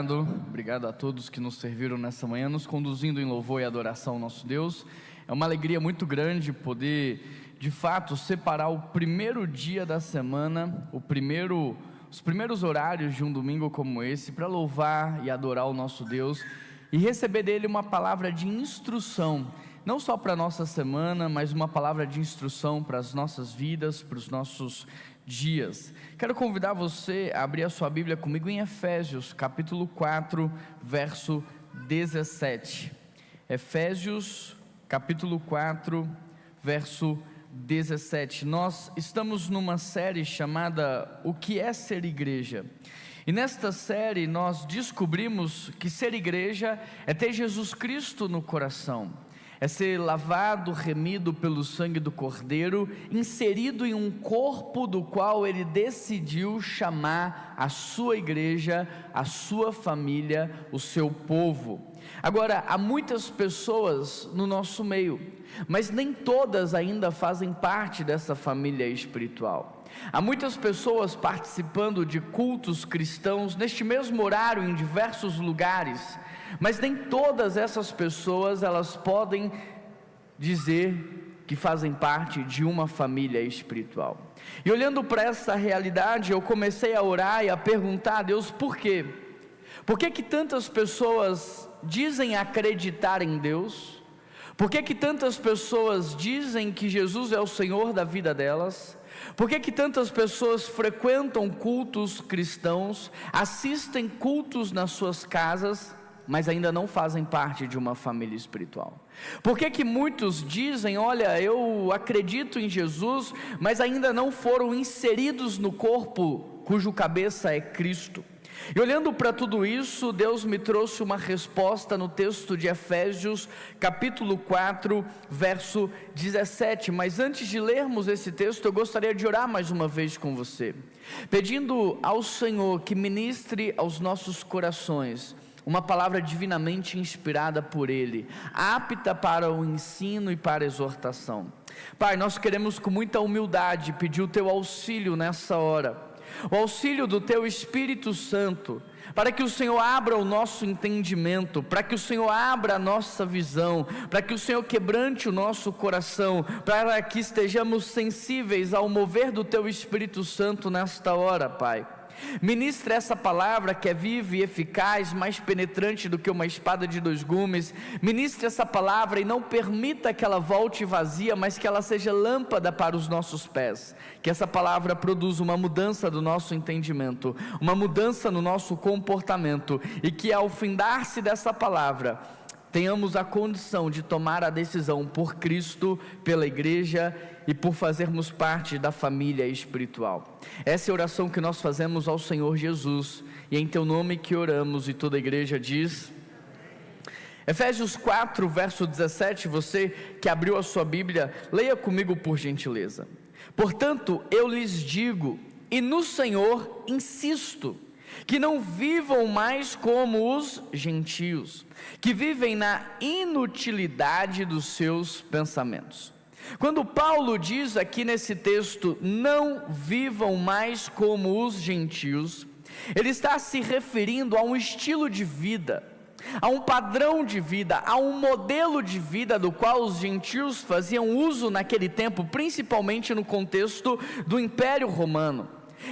Obrigado a todos que nos serviram nessa manhã, nos conduzindo em louvor e adoração ao nosso Deus. É uma alegria muito grande poder, de fato, separar o primeiro dia da semana, os primeiros horários de um domingo como esse, para louvar e adorar o nosso Deus e receber dele uma palavra de instrução, não só para a nossa semana, mas uma palavra de instrução para as nossas vidas, para os nossos dias. Quero convidar você a abrir a sua Bíblia comigo em Efésios, capítulo 4, verso 17. Efésios, capítulo 4, verso 17. Nós estamos numa série chamada O que é ser igreja? E nesta série nós descobrimos que ser igreja é ter Jesus Cristo no coração, é ser lavado, remido pelo sangue do Cordeiro, inserido em um corpo do qual Ele decidiu chamar a sua igreja, a sua família, o seu povo. Agora, há muitas pessoas no nosso meio, mas nem todas ainda fazem parte dessa família espiritual. Há muitas pessoas participando de cultos cristãos neste mesmo horário em diversos lugares, mas nem todas essas pessoas elas podem dizer que fazem parte de uma família espiritual. E olhando para essa realidade, eu comecei a orar e a perguntar a Deus por quê? Por que que tantas pessoas dizem acreditar em Deus? Por que que tantas pessoas dizem que Jesus é o Senhor da vida delas? Por que que tantas pessoas frequentam cultos cristãos, assistem cultos nas suas casas, mas ainda não fazem parte de uma família espiritual? Por que que muitos dizem, olha, eu acredito em Jesus, mas ainda não foram inseridos no corpo cujo cabeça é Cristo? E olhando para tudo isso, Deus me trouxe uma resposta no texto de Efésios, capítulo 4, verso 17. Mas antes de lermos esse texto, eu gostaria de orar mais uma vez com você, pedindo ao Senhor que ministre aos nossos corações uma palavra divinamente inspirada por Ele, apta para o ensino e para a exortação. Pai, nós queremos com muita humildade pedir o Teu auxílio nessa hora, o auxílio do Teu Espírito Santo, para que o Senhor abra o nosso entendimento, para que o Senhor abra a nossa visão, para que o Senhor quebrante o nosso coração, para que estejamos sensíveis ao mover do Teu Espírito Santo nesta hora, Pai. Ministra essa palavra que é viva e eficaz, mais penetrante do que uma espada de dois gumes. Ministre essa palavra e não permita que ela volte vazia, mas que ela seja lâmpada para os nossos pés. Que essa palavra produza uma mudança do nosso entendimento, uma mudança no nosso comportamento, e que ao findar-se dessa palavra tenhamos a condição de tomar a decisão por Cristo, pela igreja e por fazermos parte da família espiritual. Essa é a oração que nós fazemos ao Senhor Jesus, e é em Teu nome que oramos, e toda a igreja diz... Efésios 4, verso 17, você que abriu a sua Bíblia, leia comigo por gentileza. Portanto, eu lhes digo, e no Senhor insisto, que não vivam mais como os gentios, que vivem na inutilidade dos seus pensamentos. Quando Paulo diz aqui nesse texto, não vivam mais como os gentios, ele está se referindo a um estilo de vida, a um padrão de vida, a um modelo de vida do qual os gentios faziam uso naquele tempo, principalmente no contexto do Império Romano.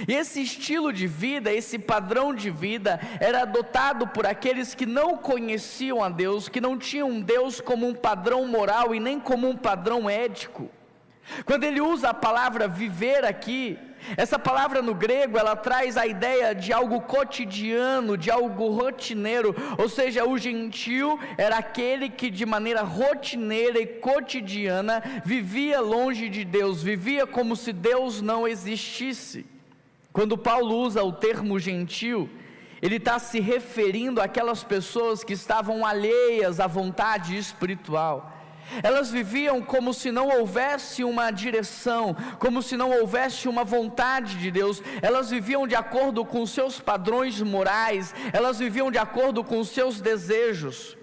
E esse estilo de vida, esse padrão de vida era adotado por aqueles que não conheciam a Deus, que não tinham Deus como um padrão moral e nem como um padrão ético. Quando ele usa a palavra viver aqui, essa palavra no grego, ela traz a ideia de algo cotidiano, de algo rotineiro, ou seja, o gentio era aquele que de maneira rotineira e cotidiana vivia longe de Deus, vivia como se Deus não existisse. Quando Paulo usa o termo gentio, ele está se referindo àquelas pessoas que estavam alheias à vontade espiritual. Elas viviam como se não houvesse uma direção, como se não houvesse uma vontade de Deus. Elas viviam de acordo com os seus padrões morais, elas viviam de acordo com os seus desejos.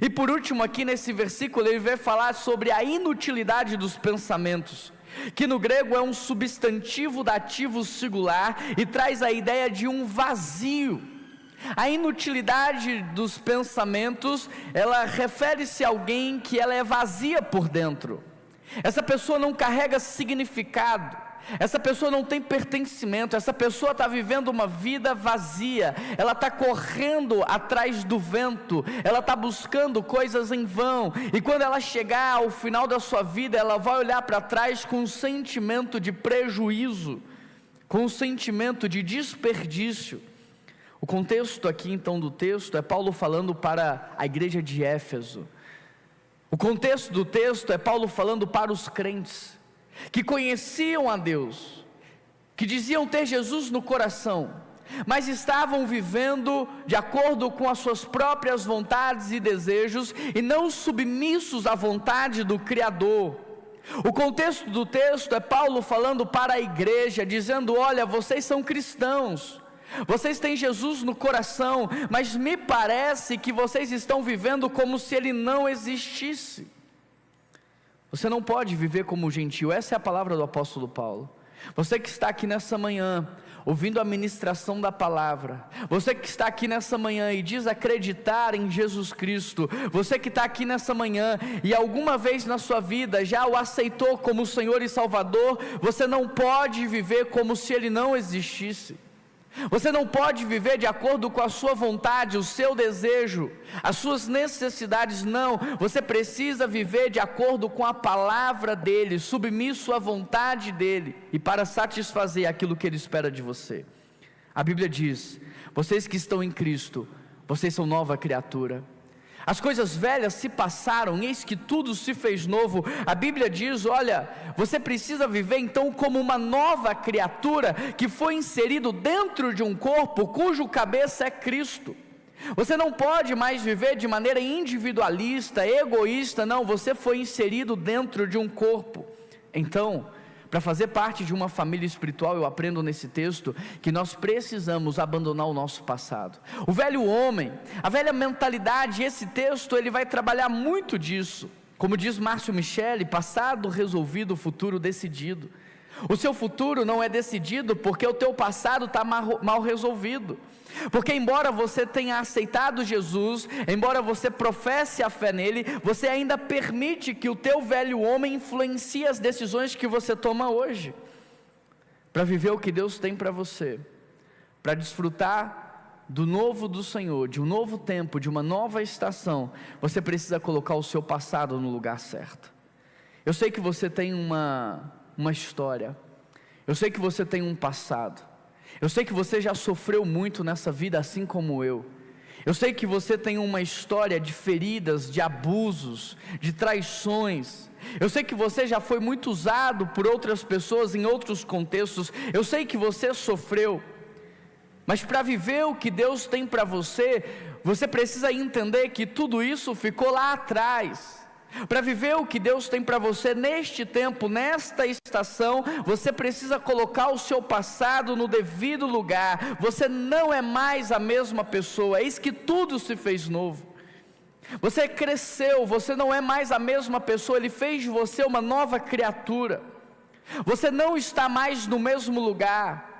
E por último aqui nesse versículo ele vai falar sobre a inutilidade dos pensamentos, que no grego é um substantivo dativo singular e traz a ideia de um vazio. A inutilidade dos pensamentos, ela refere-se a alguém que ela é vazia por dentro. Essa pessoa não carrega significado, essa pessoa não tem pertencimento, essa pessoa está vivendo uma vida vazia, ela está correndo atrás do vento, ela está buscando coisas em vão, e quando ela chegar ao final da sua vida, ela vai olhar para trás com um sentimento de prejuízo, com um sentimento de desperdício. O contexto aqui então do texto é Paulo falando para a igreja de Éfeso. O contexto do texto é Paulo falando para os crentes, que conheciam a Deus, que diziam ter Jesus no coração, mas estavam vivendo de acordo com as suas próprias vontades e desejos, e não submissos à vontade do Criador. O contexto do texto é Paulo falando para a igreja, dizendo: olha, vocês são cristãos, vocês têm Jesus no coração, mas me parece que vocês estão vivendo como se Ele não existisse. Você não pode viver como gentio, essa é a palavra do apóstolo Paulo. Você que está aqui nessa manhã, ouvindo a ministração da palavra, você que está aqui nessa manhã e diz acreditar em Jesus Cristo, você que está aqui nessa manhã e alguma vez na sua vida já o aceitou como Senhor e Salvador, você não pode viver como se Ele não existisse. Você não pode viver de acordo com a sua vontade, o seu desejo, as suas necessidades, não. Você precisa viver de acordo com a palavra dEle, submisso à vontade dEle, e para satisfazer aquilo que Ele espera de você. A Bíblia diz: vocês que estão em Cristo, vocês são nova criatura. As coisas velhas se passaram, eis que tudo se fez novo. A Bíblia diz: olha, você precisa viver então como uma nova criatura, que foi inserido dentro de um corpo, cujo cabeça é Cristo. Você não pode mais viver de maneira individualista, egoísta, não, você foi inserido dentro de um corpo. Então, para fazer parte de uma família espiritual, eu aprendo nesse texto que nós precisamos abandonar o nosso passado. O velho homem, a velha mentalidade, esse texto ele vai trabalhar muito disso. Como diz Márcio Michele, passado resolvido, futuro decidido. O seu futuro não é decidido porque o teu passado está mal resolvido. Porque embora você tenha aceitado Jesus, embora você professe a fé nele, você ainda permite que o teu velho homem influencie as decisões que você toma hoje. Para viver o que Deus tem para você, para desfrutar do novo do Senhor, de um novo tempo, de uma nova estação, você precisa colocar o seu passado no lugar certo. Eu sei que você tem uma história, eu sei que você tem um passado, eu sei que você já sofreu muito nessa vida, assim como eu sei que você tem uma história de feridas, de abusos, de traições, eu sei que você já foi muito usado por outras pessoas em outros contextos, eu sei que você sofreu, mas para viver o que Deus tem para você, você precisa entender que tudo isso ficou lá atrás. Para viver o que Deus tem para você neste tempo, nesta estação, você precisa colocar o seu passado no devido lugar. Você não é mais a mesma pessoa, eis que tudo se fez novo. Você cresceu, você não é mais a mesma pessoa, Ele fez de você uma nova criatura. Você não está mais no mesmo lugar,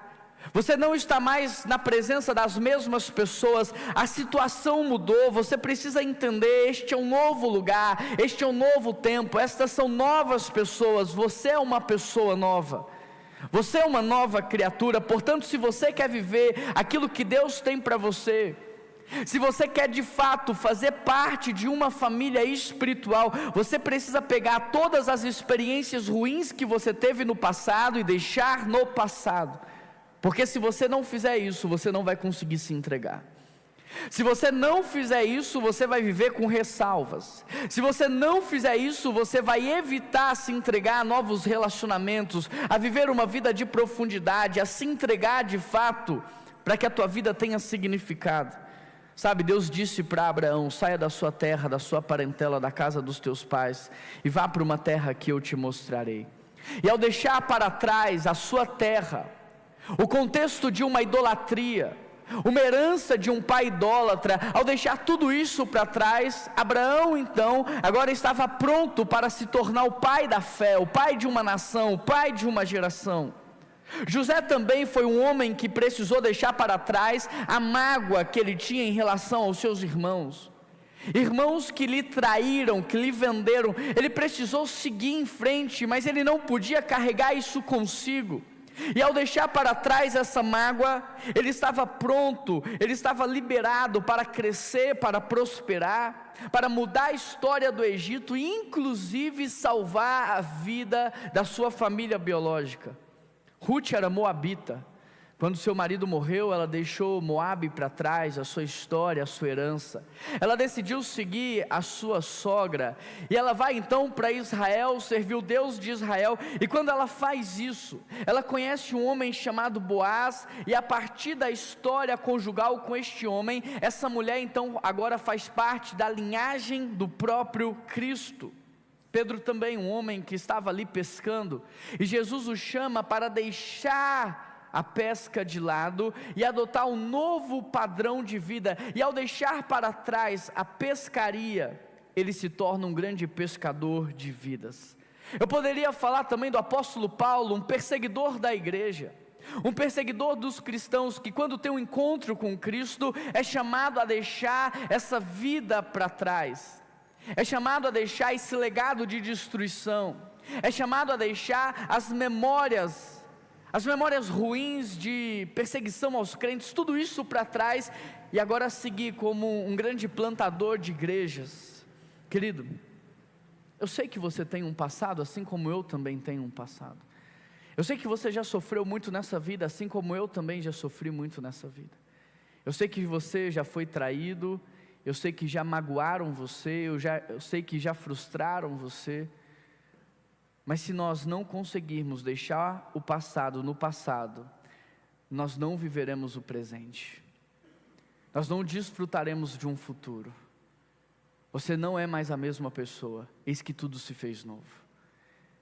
você não está mais na presença das mesmas pessoas, a situação mudou, você precisa entender, este é um novo lugar, este é um novo tempo, estas são novas pessoas, você é uma pessoa nova, você é uma nova criatura. Portanto, se você quer viver aquilo que Deus tem para você, se você quer de fato fazer parte de uma família espiritual, você precisa pegar todas as experiências ruins que você teve no passado e deixar no passado. Porque se você não fizer isso, você não vai conseguir se entregar. Se você não fizer isso, você vai viver com ressalvas. Se você não fizer isso, você vai evitar se entregar a novos relacionamentos, a viver uma vida de profundidade, a se entregar de fato, para que a tua vida tenha significado. Sabe, Deus disse para Abraão: saia da sua terra, da sua parentela, da casa dos teus pais, e vá para uma terra que eu te mostrarei. E ao deixar para trás a sua terra, o contexto de uma idolatria, uma herança de um pai idólatra, ao deixar tudo isso para trás, Abraão então agora estava pronto para se tornar o pai da fé, o pai de uma nação, o pai de uma geração. José também foi um homem que precisou deixar para trás a mágoa que ele tinha em relação aos seus irmãos que lhe traíram, que lhe venderam. Ele precisou seguir em frente, mas ele não podia carregar isso consigo. E ao deixar para trás essa mágoa, ele estava pronto, ele estava liberado para crescer, para prosperar, para mudar a história do Egito e inclusive salvar a vida da sua família biológica. Ruth era moabita. Quando seu marido morreu, ela deixou Moabe para trás, a sua história, a sua herança. Ela decidiu seguir a sua sogra, e ela vai então para Israel, servir o Deus de Israel, e quando ela faz isso, ela conhece um homem chamado Boaz, e a partir da história conjugal com este homem, essa mulher então agora faz parte da linhagem do próprio Cristo. Pedro também, um homem que estava ali pescando, e Jesus o chama para deixar a pesca de lado e adotar um novo padrão de vida, e ao deixar para trás a pescaria, ele se torna um grande pescador de vidas. Eu poderia falar também do apóstolo Paulo, um perseguidor da igreja, um perseguidor dos cristãos, que quando tem um encontro com Cristo, é chamado a deixar essa vida para trás, é chamado a deixar esse legado de destruição, é chamado a deixar as memórias ruins de perseguição aos crentes, tudo isso para trás, e agora seguir como um grande plantador de igrejas. Querido, eu sei que você tem um passado, assim como eu também tenho um passado. Eu sei que você já sofreu muito nessa vida, assim como eu também já sofri muito nessa vida. Eu sei que você já foi traído, eu sei que já magoaram você, eu sei que já frustraram você. Mas se nós não conseguirmos deixar o passado no passado, nós não viveremos o presente, nós não desfrutaremos de um futuro. Você não é mais a mesma pessoa, eis que tudo se fez novo.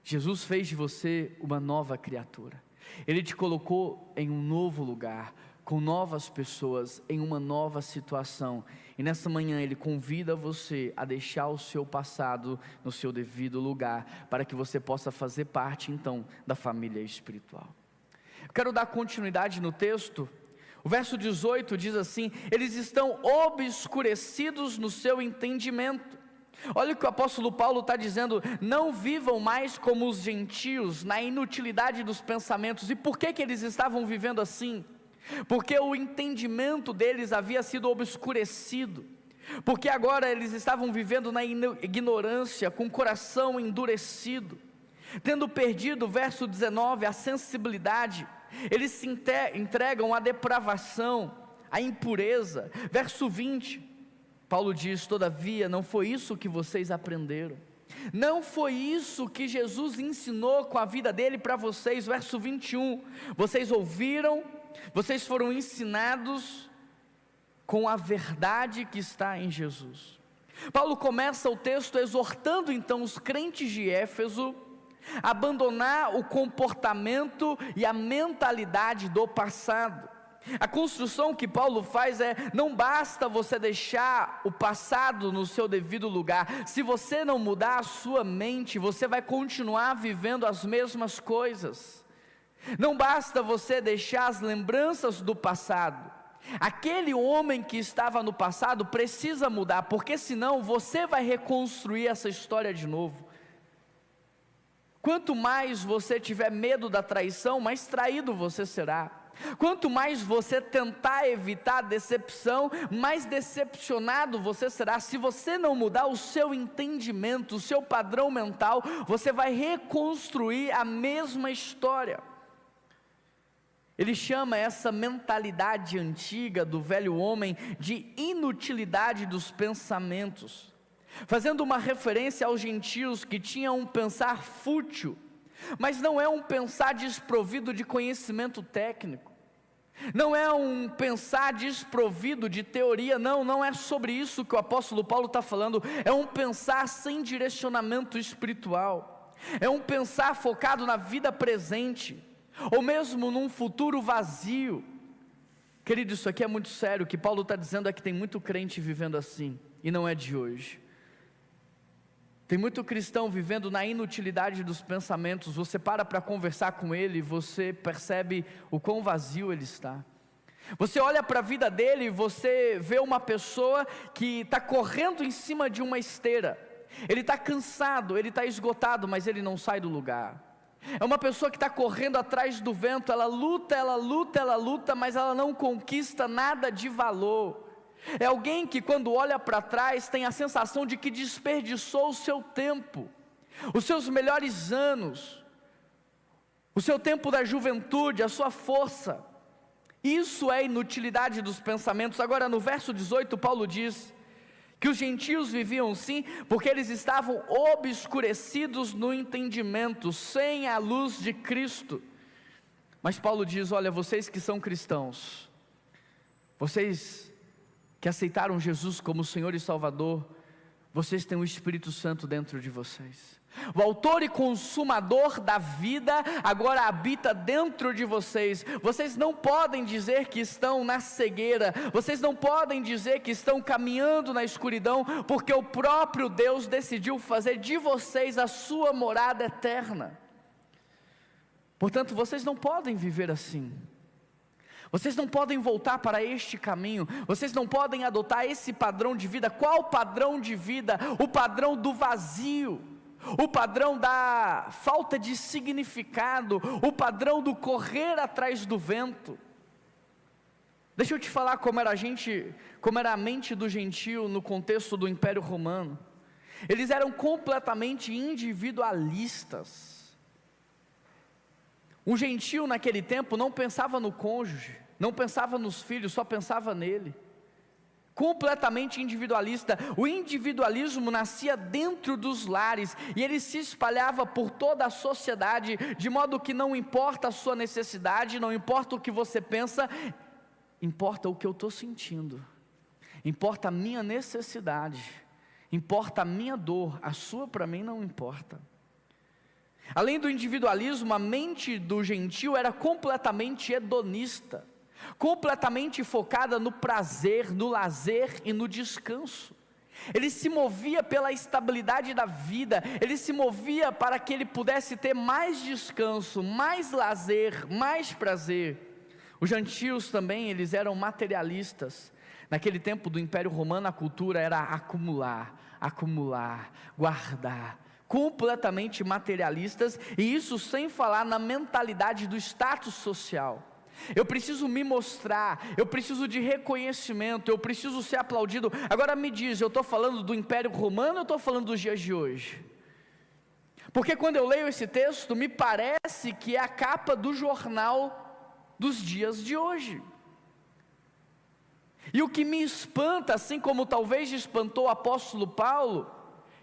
Jesus fez de você uma nova criatura, Ele te colocou em um novo lugar, com novas pessoas, em uma nova situação, e nessa manhã Ele convida você a deixar o seu passado no seu devido lugar, para que você possa fazer parte então da família espiritual. Eu quero dar continuidade no texto. O verso 18 diz assim: eles estão obscurecidos no seu entendimento. Olha o que o apóstolo Paulo está dizendo: não vivam mais como os gentios, na inutilidade dos pensamentos. E por que eles estavam vivendo assim? Porque o entendimento deles havia sido obscurecido, porque agora eles estavam vivendo na ignorância, com o coração endurecido, tendo perdido, verso 19, a sensibilidade, eles se entregam à depravação, à impureza. Verso 20, Paulo diz: todavia não foi isso que vocês aprenderam, não foi isso que Jesus ensinou com a vida dele para vocês. Verso 21, vocês ouviram, vocês foram ensinados com a verdade que está em Jesus. Paulo começa o texto exortando então os crentes de Éfeso a abandonar o comportamento e a mentalidade do passado. A construção que Paulo faz é: não basta você deixar o passado no seu devido lugar, se você não mudar a sua mente, você vai continuar vivendo as mesmas coisas. Não basta você deixar as lembranças do passado, aquele homem que estava no passado precisa mudar, porque senão você vai reconstruir essa história de novo. Quanto mais você tiver medo da traição, mais traído você será. Quanto mais você tentar evitar a decepção, mais decepcionado você será. Se você não mudar o seu entendimento, o seu padrão mental, você vai reconstruir a mesma história. Ele chama essa mentalidade antiga do velho homem de inutilidade dos pensamentos, fazendo uma referência aos gentios que tinham um pensar fútil, mas não é um pensar desprovido de conhecimento técnico, não é um pensar desprovido de teoria, não é sobre isso que o apóstolo Paulo está falando. É um pensar sem direcionamento espiritual, é um pensar focado na vida presente, ou mesmo num futuro vazio. Querido, isso aqui é muito sério. O que Paulo está dizendo é que tem muito crente vivendo assim, e não é de hoje. Tem muito cristão vivendo na inutilidade dos pensamentos. Você para conversar com ele e você percebe o quão vazio ele está. Você olha para a vida dele e você vê uma pessoa que está correndo em cima de uma esteira. Ele está cansado, ele está esgotado, mas ele não sai do lugar. É uma pessoa que está correndo atrás do vento. Ela luta, mas ela não conquista nada de valor. É alguém que quando olha para trás tem a sensação de que desperdiçou o seu tempo, os seus melhores anos, o seu tempo da juventude, a sua força. Isso é inutilidade dos pensamentos. Agora no verso 18 Paulo diz que os gentios viviam sim, porque eles estavam obscurecidos no entendimento, sem a luz de Cristo. Mas Paulo diz, olha, vocês que são cristãos, vocês que aceitaram Jesus como Senhor e Salvador, vocês têm o Espírito Santo dentro de vocês. O autor e consumador da vida agora habita dentro de vocês. Vocês não podem dizer que estão na cegueira, vocês não podem dizer que estão caminhando na escuridão, porque o próprio Deus decidiu fazer de vocês a sua morada eterna. Portanto, vocês não podem viver assim. Vocês não podem voltar para este caminho, vocês não podem adotar esse padrão de vida. Qual padrão de vida? O padrão do vazio, o padrão da falta de significado, o padrão do correr atrás do vento. Deixa eu te falar como era a mente do gentio no contexto do Império Romano. Eles eram completamente individualistas. Um gentio naquele tempo não pensava no cônjuge, não pensava nos filhos, só pensava nele. Completamente individualista. O individualismo nascia dentro dos lares e ele se espalhava por toda a sociedade, de modo que não importa a sua necessidade, não importa o que você pensa, importa o que eu estou sentindo, importa a minha necessidade, importa a minha dor, a sua para mim não importa. Além do individualismo, a mente do gentio era completamente hedonista, completamente focada no prazer, no lazer e no descanso. Ele se movia pela estabilidade da vida, ele se movia para que ele pudesse ter mais descanso, mais lazer, mais prazer. Os gentios também, eles eram materialistas. Naquele tempo do Império Romano, a cultura era acumular, guardar, completamente materialistas, e isso sem falar na mentalidade do status social. Eu preciso me mostrar, eu preciso de reconhecimento, eu preciso ser aplaudido. Agora me diz, eu estou falando do Império Romano ou eu estou falando dos dias de hoje? Porque quando eu leio esse texto, me parece que é a capa do jornal dos dias de hoje. E o que me espanta, assim como talvez espantou o apóstolo Paulo,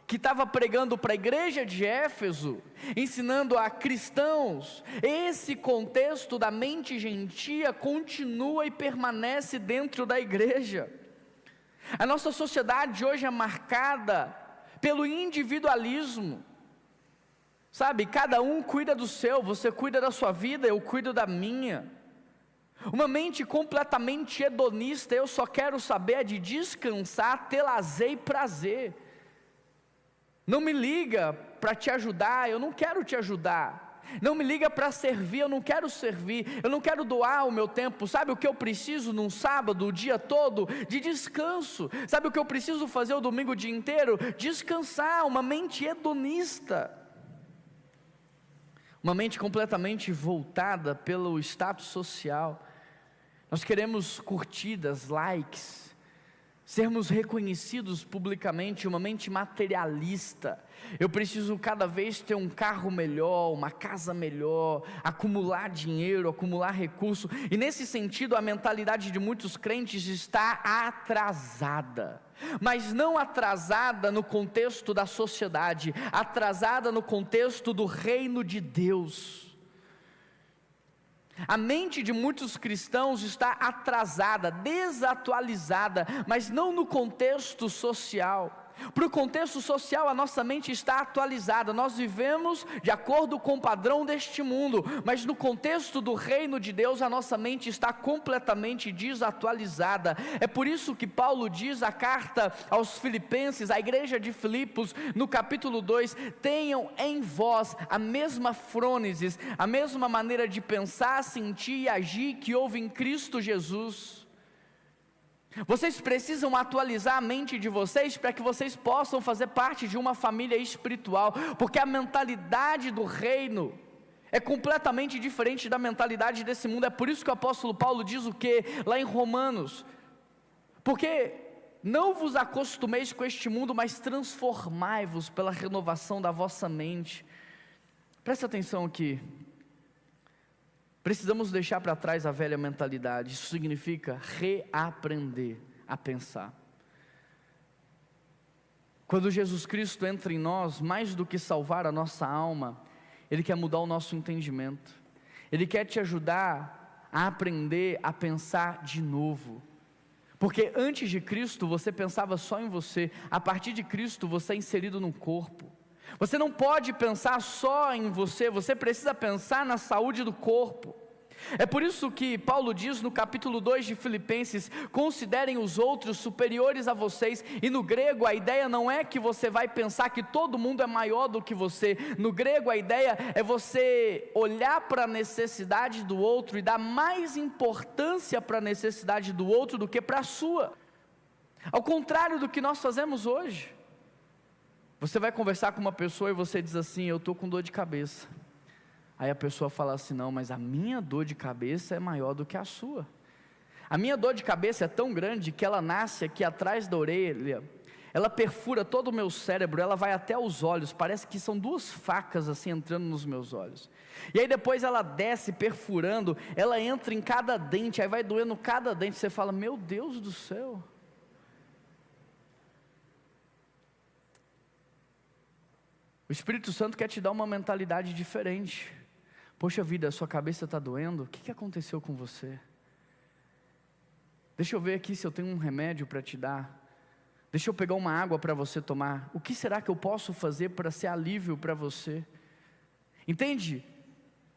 que estava pregando para a igreja de Éfeso, ensinando a cristãos, esse contexto da mente gentia continua e permanece dentro da igreja. A nossa sociedade hoje é marcada pelo individualismo, sabe, cada um cuida do seu, você cuida da sua vida, eu cuido da minha. Uma mente completamente hedonista, eu só quero saber de descansar, ter lazer e prazer. Não me liga para te ajudar, eu não quero te ajudar. Não me liga para servir, eu não quero servir. Eu não quero doar o meu tempo. Sabe o que eu preciso num sábado, o dia todo? De descanso. Sabe o que eu preciso fazer o domingo o dia inteiro? Descansar. Uma mente hedonista. Uma mente completamente voltada pelo status social. Nós queremos curtidas, likes, sermos reconhecidos publicamente. Uma mente materialista. Eu preciso cada vez ter um carro melhor, uma casa melhor, acumular dinheiro, acumular recurso. E nesse sentido a mentalidade de muitos crentes está atrasada. Mas não atrasada no contexto da sociedade, atrasada no contexto do reino de Deus. A mente de muitos cristãos está atrasada, desatualizada, mas não no contexto social. Para o contexto social, a nossa mente está atualizada, nós vivemos de acordo com o padrão deste mundo, mas no contexto do reino de Deus, a nossa mente está completamente desatualizada. É por isso que Paulo diz a carta aos Filipenses, à igreja de Filipos, no capítulo 2, tenham em vós a mesma frônesis, a mesma maneira de pensar, sentir e agir que houve em Cristo Jesus. Vocês precisam atualizar a mente de vocês para que vocês possam fazer parte de uma família espiritual, porque a mentalidade do reino é completamente diferente da mentalidade desse mundo. É por isso que o apóstolo Paulo diz o que lá em Romanos? Porque não vos acostumeis com este mundo, mas transformai-vos pela renovação da vossa mente. Presta atenção aqui. Precisamos deixar para trás a velha mentalidade. Isso significa reaprender a pensar. Quando Jesus Cristo entra em nós, mais do que salvar a nossa alma, Ele quer mudar o nosso entendimento. Ele quer te ajudar a aprender a pensar de novo. Porque antes de Cristo você pensava só em você. A partir de Cristo você é inserido no corpo. Você não pode pensar só em você, você precisa pensar na saúde do corpo. É por isso que Paulo diz no capítulo 2 de Filipenses: considerem os outros superiores a vocês. E no grego a ideia não é que você vai pensar que todo mundo é maior do que você. No grego a ideia é você olhar para a necessidade do outro e dar mais importância para a necessidade do outro do que para a sua. Ao contrário do que nós fazemos hoje. Você vai conversar com uma pessoa e você diz assim: eu estou com dor de cabeça. Aí a pessoa fala assim: não, mas a minha dor de cabeça é maior do que a sua. A minha dor de cabeça é tão grande que ela nasce aqui atrás da orelha, ela perfura todo o meu cérebro, ela vai até os olhos, parece que são duas facas assim entrando nos meus olhos. E aí depois ela desce perfurando, ela entra em cada dente, aí vai doendo cada dente, você fala: meu Deus do céu. O Espírito Santo quer te dar uma mentalidade diferente. Poxa vida, a sua cabeça está doendo? O que aconteceu com você? Deixa eu ver aqui se eu tenho um remédio para te dar. Deixa eu pegar uma água para você tomar. O que será que eu posso fazer para ser alívio para você? Entende?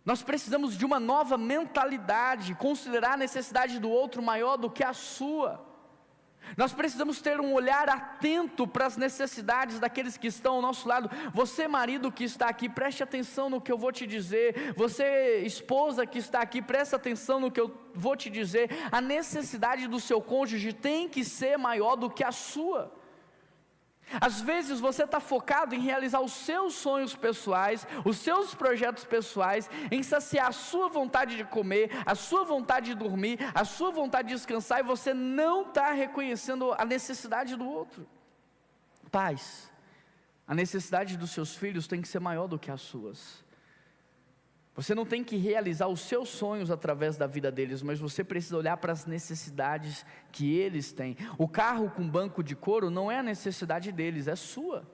Nós precisamos de uma nova mentalidade, considerar a necessidade do outro maior do que a sua. Nós precisamos ter um olhar atento para as necessidades daqueles que estão ao nosso lado. Você, marido que está aqui, preste atenção no que eu vou te dizer. Você, esposa que está aqui, preste atenção no que eu vou te dizer. A necessidade do seu cônjuge tem que ser maior do que a sua. Às vezes você está focado em realizar os seus sonhos pessoais, os seus projetos pessoais, em saciar a sua vontade de comer, a sua vontade de dormir, a sua vontade de descansar, e você não está reconhecendo a necessidade do outro. Pais, a necessidade dos seus filhos tem que ser maior do que as suas. Você não tem que realizar os seus sonhos através da vida deles, mas você precisa olhar para as necessidades que eles têm. O carro com banco de couro não é a necessidade deles, é sua.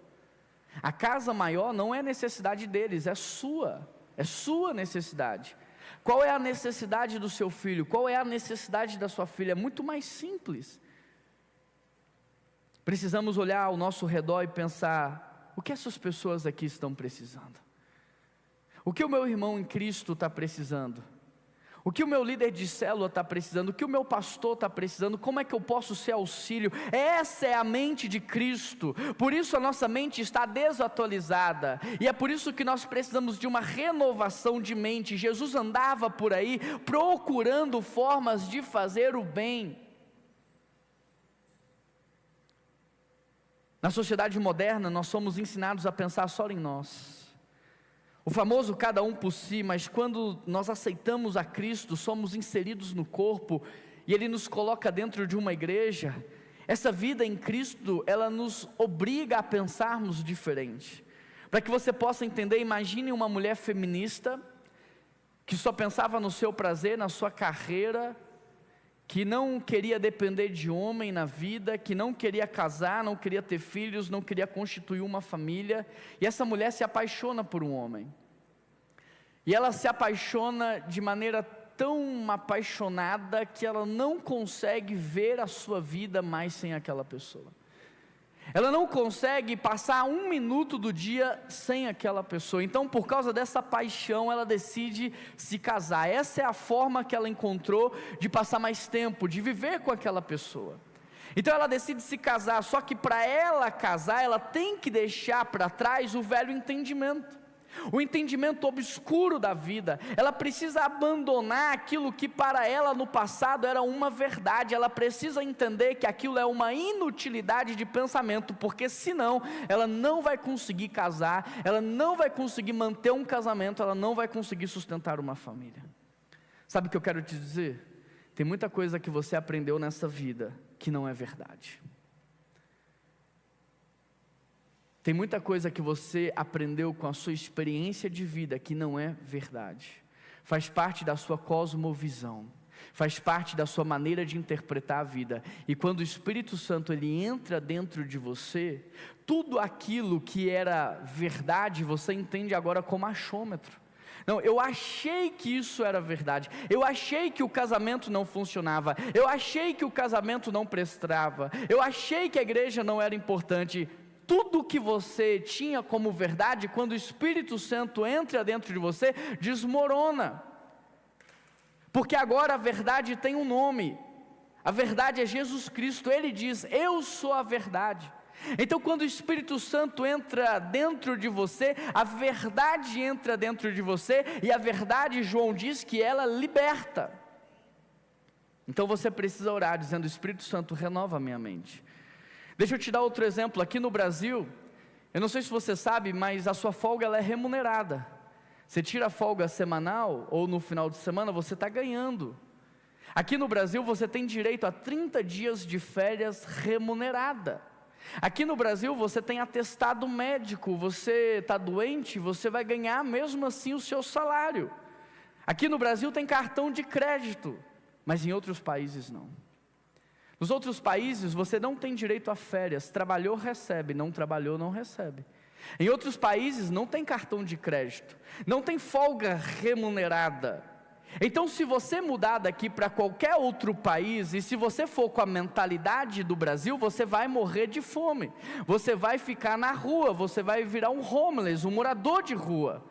A casa maior não é necessidade deles, é sua necessidade. Qual é a necessidade do seu filho? Qual é a necessidade da sua filha? É muito mais simples. Precisamos olhar ao nosso redor e pensar: o que essas pessoas aqui estão precisando? O que o meu irmão em Cristo está precisando? O que o meu líder de célula está precisando? O que o meu pastor está precisando? Como é que eu posso ser auxílio? Essa é a mente de Cristo. Por isso a nossa mente está desatualizada. E é por isso que nós precisamos de uma renovação de mente. Jesus andava por aí procurando formas de fazer o bem. Na sociedade moderna nós somos ensinados a pensar só em nós. O famoso cada um por si, mas quando nós aceitamos a Cristo, somos inseridos no corpo, e Ele nos coloca dentro de uma igreja. Essa vida em Cristo, ela nos obriga a pensarmos diferente. Para que você possa entender, imagine uma mulher feminista, que só pensava no seu prazer, na sua carreira, que não queria depender de homem na vida, que não queria casar, não queria ter filhos, não queria constituir uma família, e essa mulher se apaixona por um homem, e ela se apaixona de maneira tão apaixonada, que ela não consegue ver a sua vida mais sem aquela pessoa. Ela não consegue passar 1 minuto do dia sem aquela pessoa. Então, por causa dessa paixão, ela decide se casar. Essa é a forma que ela encontrou de passar mais tempo, de viver com aquela pessoa. Então ela decide se casar, só que para ela casar, ela tem que deixar para trás o velho entendimento, o entendimento obscuro da vida. Ela precisa abandonar aquilo que para ela no passado era uma verdade. Ela precisa entender que aquilo é uma inutilidade de pensamento, porque senão ela não vai conseguir casar, ela não vai conseguir manter um casamento, ela não vai conseguir sustentar uma família. Sabe o que eu quero te dizer? Tem muita coisa que você aprendeu nessa vida que não é verdade. Tem muita coisa que você aprendeu com a sua experiência de vida que não é verdade. Faz parte da sua cosmovisão, faz parte da sua maneira de interpretar a vida. E quando o Espírito Santo ele entra dentro de você, tudo aquilo que era verdade, você entende agora como achômetro. Não, eu achei que isso era verdade, eu achei que o casamento não funcionava, eu achei que o casamento não prestava, eu achei que a igreja não era importante. Tudo que você tinha como verdade, quando o Espírito Santo entra dentro de você, desmorona, porque agora a verdade tem um nome, a verdade é Jesus Cristo. Ele diz: eu sou a verdade. Então quando o Espírito Santo entra dentro de você, a verdade entra dentro de você, e a verdade, João diz que ela liberta. Então você precisa orar dizendo: Espírito Santo, renova a minha mente. Deixa eu te dar outro exemplo. Aqui no Brasil, eu não sei se você sabe, mas a sua folga ela é remunerada. Você tira a folga semanal ou no final de semana, você está ganhando. Aqui no Brasil você tem direito a 30 dias de férias remunerada. Aqui no Brasil você tem atestado médico, você está doente, você vai ganhar mesmo assim o seu salário. Aqui no Brasil tem cartão de crédito, mas em outros países não. Nos outros países você não tem direito a férias, trabalhou recebe, não trabalhou não recebe. Em outros países não tem cartão de crédito, não tem folga remunerada. Então se você mudar daqui para qualquer outro país, e se você for com a mentalidade do Brasil, você vai morrer de fome, você vai ficar na rua, você vai virar um homeless, um morador de rua.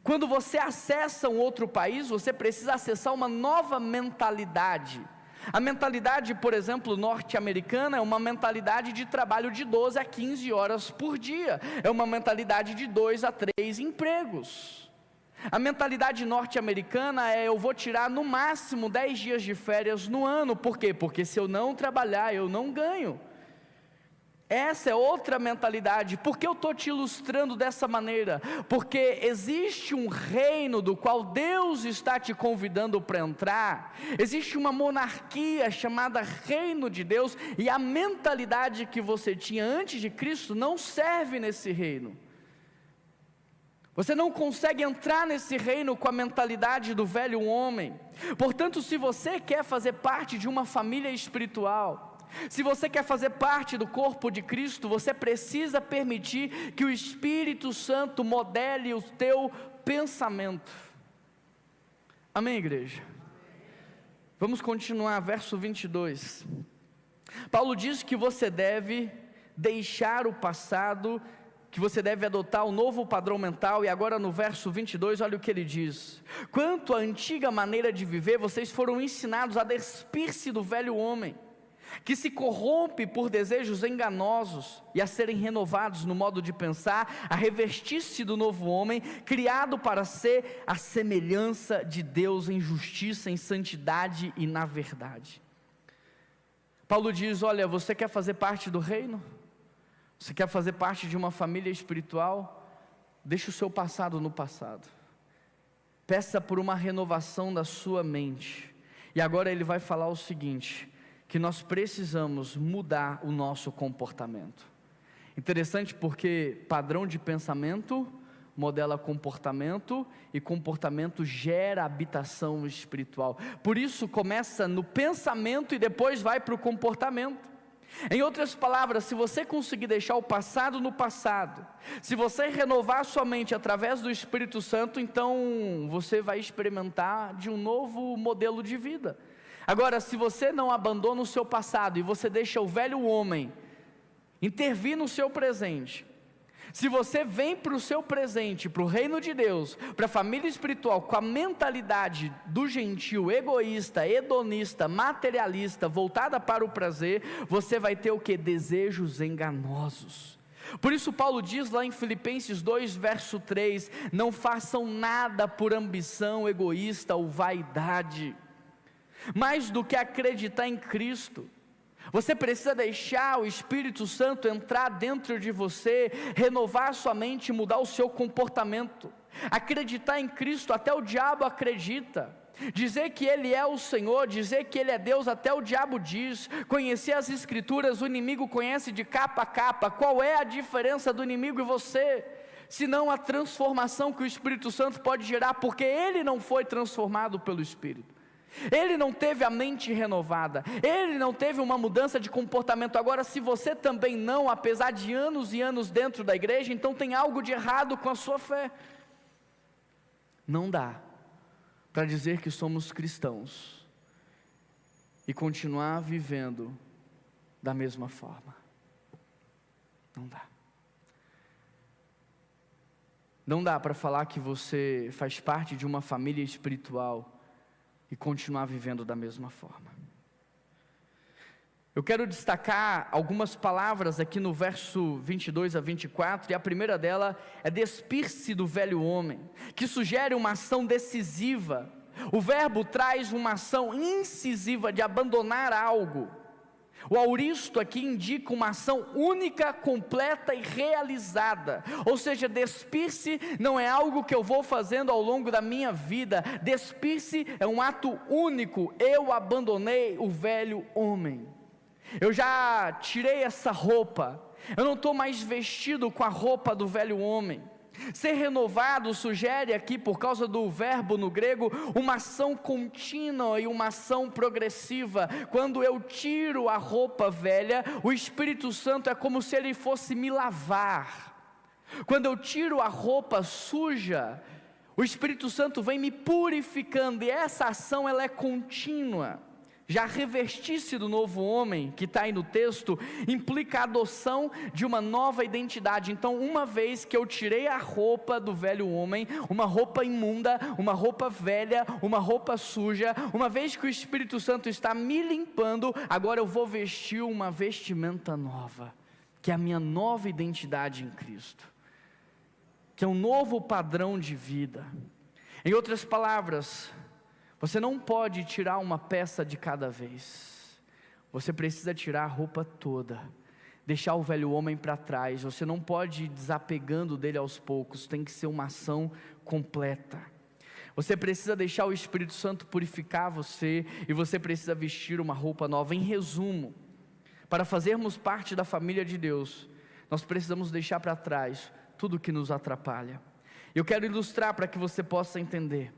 Quando você acessa um outro país, você precisa acessar uma nova mentalidade. A mentalidade, por exemplo, norte-americana é uma mentalidade de trabalho de 12 a 15 horas por dia, é uma mentalidade de 2 a 3 empregos. A mentalidade norte-americana é: eu vou tirar no máximo 10 dias de férias no ano. Por quê? Porque se eu não trabalhar, eu não ganho. Essa é outra mentalidade. Por que eu estou te ilustrando dessa maneira? Porque existe um reino do qual Deus está te convidando para entrar. Existe uma monarquia chamada Reino de Deus, e a mentalidade que você tinha antes de Cristo não serve nesse reino. Você não consegue entrar nesse reino com a mentalidade do velho homem. Portanto, se você quer fazer parte de uma família espiritual, se você quer fazer parte do corpo de Cristo, você precisa permitir que o Espírito Santo modele o teu pensamento. Amém, igreja? Vamos continuar, verso 22. Paulo diz que você deve deixar o passado, que você deve adotar o novo padrão mental. E agora no verso 22, olha o que ele diz: quanto à antiga maneira de viver, vocês foram ensinados a despir-se do velho homem, que se corrompe por desejos enganosos, e a serem renovados no modo de pensar, a revestir-se do novo homem, criado para ser a semelhança de Deus em justiça, em santidade e na verdade. Paulo diz: olha, você quer fazer parte do reino? Você quer fazer parte de uma família espiritual? Deixe o seu passado no passado, peça por uma renovação da sua mente. E agora ele vai falar o seguinte: que nós precisamos mudar o nosso comportamento. Interessante, porque padrão de pensamento modela comportamento, e comportamento gera habitação espiritual. Por isso começa no pensamento e depois vai para o comportamento. Em outras palavras, se você conseguir deixar o passado no passado, se você renovar sua mente através do Espírito Santo, então você vai experimentar de um novo modelo de vida. Agora, se você não abandona o seu passado e você deixa o velho homem intervir no seu presente, se você vem para o seu presente, para o reino de Deus, para a família espiritual, com a mentalidade do gentio, egoísta, hedonista, materialista, voltada para o prazer, você vai ter o que? Desejos enganosos. Por isso Paulo diz lá em Filipenses 2, verso 3, não façam nada por ambição egoísta ou vaidade, mais do que acreditar em Cristo. Você precisa deixar o Espírito Santo entrar dentro de você, renovar a sua mente, mudar o seu comportamento, acreditar em Cristo. Até o diabo acredita, dizer que Ele é o Senhor, dizer que Ele é Deus, até o diabo diz. Conhecer as Escrituras, o inimigo conhece de capa a capa. Qual é a diferença do inimigo e você? Senão a transformação que o Espírito Santo pode gerar, porque ele não foi transformado pelo Espírito. Ele não teve a mente renovada, ele não teve uma mudança de comportamento. Agora, se você também não, apesar de anos e anos dentro da igreja, então tem algo de errado com a sua fé. Não dá para dizer que somos cristãos e continuar vivendo da mesma forma. Não dá. Não dá para falar que você faz parte de uma família espiritual e continuar vivendo da mesma forma. Eu quero destacar algumas palavras aqui no verso 22 a 24, e a primeira dela é despir-se do velho homem, que sugere uma ação decisiva. O verbo traz uma ação incisiva de abandonar algo. O auristo aqui indica uma ação única, completa e realizada. Ou seja, despir-se não é algo que eu vou fazendo ao longo da minha vida. Despir-se é um ato único. Eu abandonei o velho homem. Eu já tirei essa roupa. Eu não estou mais vestido com a roupa do velho homem. Ser renovado sugere aqui, por causa do verbo no grego, uma ação contínua e uma ação progressiva. Quando eu tiro a roupa velha, o Espírito Santo é como se ele fosse me lavar. Quando eu tiro a roupa suja, o Espírito Santo vem me purificando, e essa ação ela é contínua. Já revestir-se do novo homem, que está aí no texto, implica a adoção de uma nova identidade. Então, uma vez que eu tirei a roupa do velho homem, uma roupa imunda, uma roupa velha, uma roupa suja, uma vez que o Espírito Santo está me limpando, agora eu vou vestir uma vestimenta nova, que é a minha nova identidade em Cristo, que é um novo padrão de vida. Em outras palavras, você não pode tirar uma peça de cada vez. Você precisa tirar a roupa toda, deixar o velho homem para trás. Você não pode ir desapegando dele aos poucos, tem que ser uma ação completa. Você precisa deixar o Espírito Santo purificar você, e você precisa vestir uma roupa nova. Em resumo, para fazermos parte da família de Deus, nós precisamos deixar para trás tudo que nos atrapalha. Eu quero ilustrar para que você possa entender.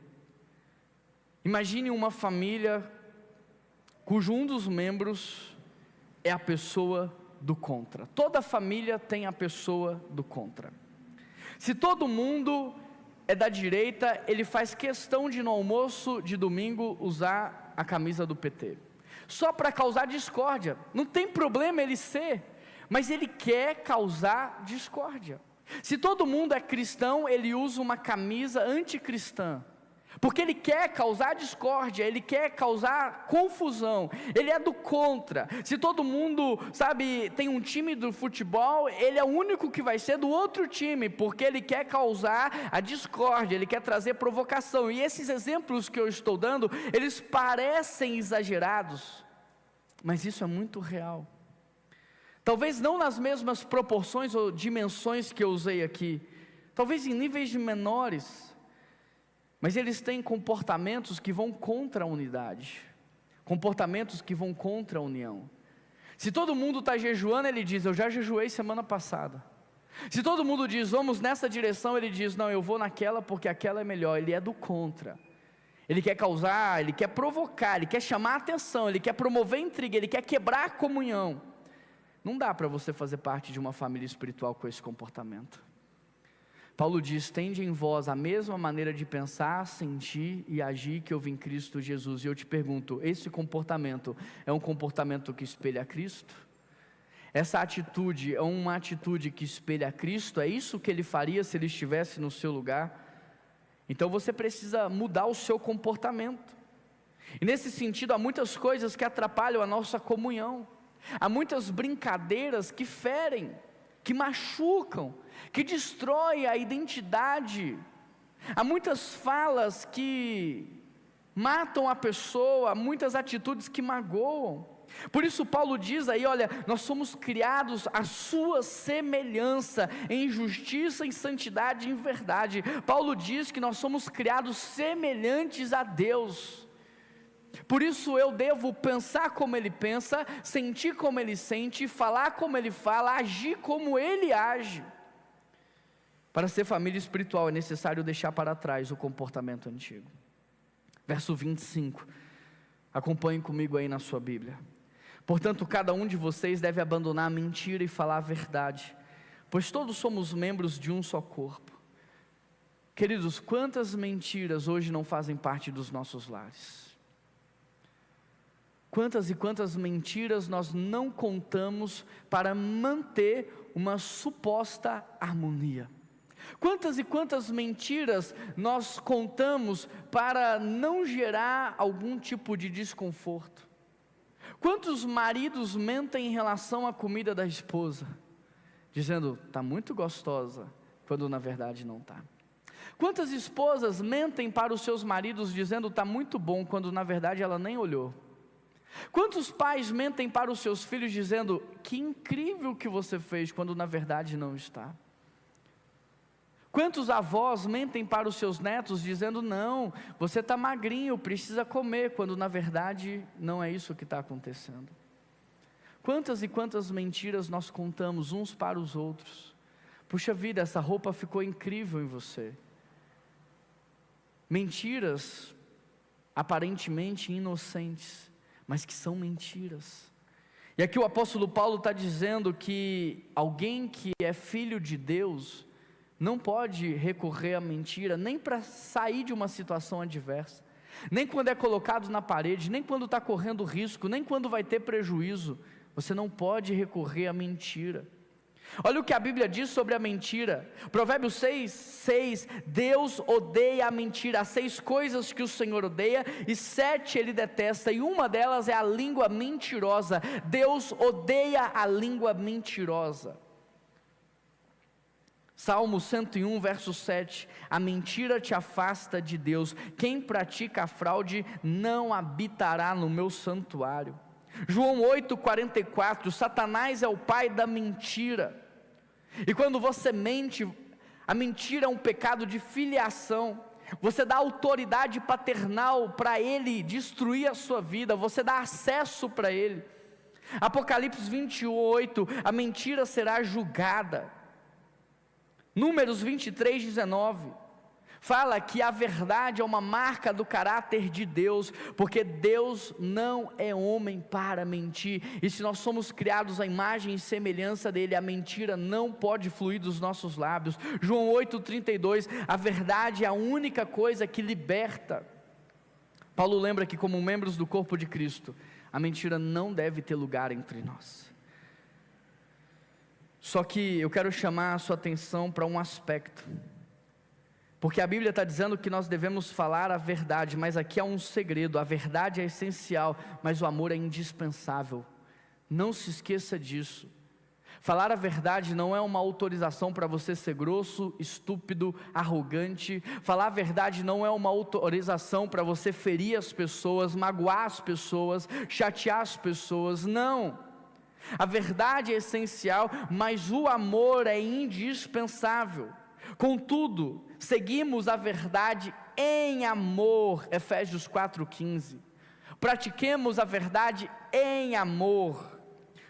Imagine uma família cujo um dos membros é a pessoa do contra. Toda família tem a pessoa do contra. Se todo mundo é da direita, ele faz questão de no almoço de domingo usar a camisa do PT, só para causar discórdia. Não tem problema ele ser, mas ele quer causar discórdia. Se todo mundo é cristão, ele usa uma camisa anticristã, porque ele quer causar discórdia, ele quer causar confusão, ele é do contra. Se todo mundo, tem um time do futebol, ele é o único que vai ser do outro time, porque ele quer causar a discórdia, ele quer trazer provocação. E esses exemplos que eu estou dando, eles parecem exagerados, mas isso é muito real. Talvez não nas mesmas proporções ou dimensões que eu usei aqui, talvez em níveis menores, mas eles têm comportamentos que vão contra a unidade, comportamentos que vão contra a união. Se todo mundo está jejuando, ele diz: eu já jejuei semana passada. Se todo mundo diz: vamos nessa direção, ele diz: não, eu vou naquela porque aquela é melhor. Ele é do contra. Ele quer causar, ele quer provocar, ele quer chamar a atenção, ele quer promover intriga, ele quer quebrar a comunhão. Não dá para você fazer parte de uma família espiritual com esse comportamento. Paulo diz: tende em vós a mesma maneira de pensar, sentir e agir que houve em Cristo Jesus. E eu te pergunto, esse comportamento é um comportamento que espelha Cristo? Essa atitude é uma atitude que espelha Cristo? É isso que ele faria se ele estivesse no seu lugar? Então você precisa mudar o seu comportamento. E nesse sentido, há muitas coisas que atrapalham a nossa comunhão. Há muitas brincadeiras que ferem, que machucam, que destroem a identidade. Há muitas falas que matam a pessoa, há muitas atitudes que magoam. Por isso Paulo diz aí, olha, nós somos criados à sua semelhança, em justiça, em santidade e em verdade. Paulo diz que nós somos criados semelhantes a Deus. Por isso eu devo pensar como Ele pensa, sentir como Ele sente, falar como Ele fala, agir como Ele age. Para ser família espiritual é necessário deixar para trás o comportamento antigo. Verso 25, acompanhe comigo aí na sua Bíblia. Portanto, cada um de vocês deve abandonar a mentira e falar a verdade, pois todos somos membros de um só corpo. Queridos, quantas mentiras hoje não fazem parte dos nossos lares? Quantas e quantas mentiras nós não contamos para manter uma suposta harmonia? Quantas e quantas mentiras nós contamos para não gerar algum tipo de desconforto? Quantos maridos mentem em relação à comida da esposa, dizendo, está muito gostosa, quando na verdade não está? Quantas esposas mentem para os seus maridos, dizendo, está muito bom, quando na verdade ela nem olhou? Quantos pais mentem para os seus filhos, dizendo, que incrível que você fez, quando na verdade não está? Quantos avós mentem para os seus netos, dizendo, não, você está magrinho, precisa comer, quando na verdade não é isso que está acontecendo? Quantas e quantas mentiras nós contamos uns para os outros? Puxa vida, essa roupa ficou incrível em você. Mentiras aparentemente inocentes, mas que são mentiras. E aqui o apóstolo Paulo está dizendo que alguém que é filho de Deus não pode recorrer à mentira, nem para sair de uma situação adversa, nem quando é colocado na parede, nem quando está correndo risco, nem quando vai ter prejuízo. Você não pode recorrer à mentira. Olha o que a Bíblia diz sobre a mentira, Provérbios 6, Deus odeia a mentira. Há 6 coisas que o Senhor odeia, e 7 Ele detesta, e uma delas é a língua mentirosa. Deus odeia a língua mentirosa. Salmo 101, verso 7, a mentira te afasta de Deus, quem pratica a fraude não habitará no meu santuário. João 8, 44, Satanás é o pai da mentira, e quando você mente, a mentira é um pecado de filiação, você dá autoridade paternal para ele destruir a sua vida, você dá acesso para ele. Apocalipse 28, a mentira será julgada. Números 23, 19, fala que a verdade é uma marca do caráter de Deus, porque Deus não é homem para mentir, e se nós somos criados à imagem e semelhança dele, a mentira não pode fluir dos nossos lábios. João 8, 32, a verdade é a única coisa que liberta. Paulo lembra que como membros do corpo de Cristo, a mentira não deve ter lugar entre nós. Só que eu quero chamar a sua atenção para um aspecto, porque a Bíblia está dizendo que nós devemos falar a verdade, mas aqui há um segredo. A verdade é essencial, mas o amor é indispensável. Não se esqueça disso. Falar a verdade não é uma autorização para você ser grosso, estúpido, arrogante. Falar a verdade não é uma autorização para você ferir as pessoas, magoar as pessoas, chatear as pessoas. Não. A verdade é essencial, mas o amor é indispensável. Contudo, seguimos a verdade em amor, Efésios 4,15. Pratiquemos a verdade em amor.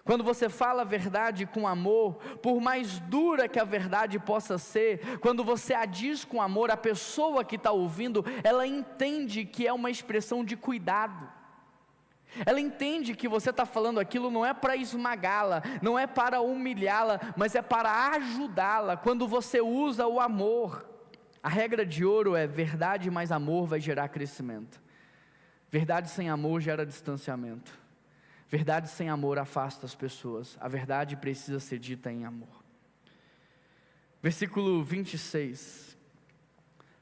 Quando você fala a verdade com amor, por mais dura que a verdade possa ser, quando você a diz com amor, a pessoa que está ouvindo, ela entende que é uma expressão de cuidado. Ela entende que você está falando aquilo não é para esmagá-la, não é para humilhá-la, mas é para ajudá-la, quando você usa o amor. A regra de ouro é: verdade mais amor vai gerar crescimento. Verdade sem amor gera distanciamento. Verdade sem amor afasta as pessoas. A verdade precisa ser dita em amor. Versículo 26.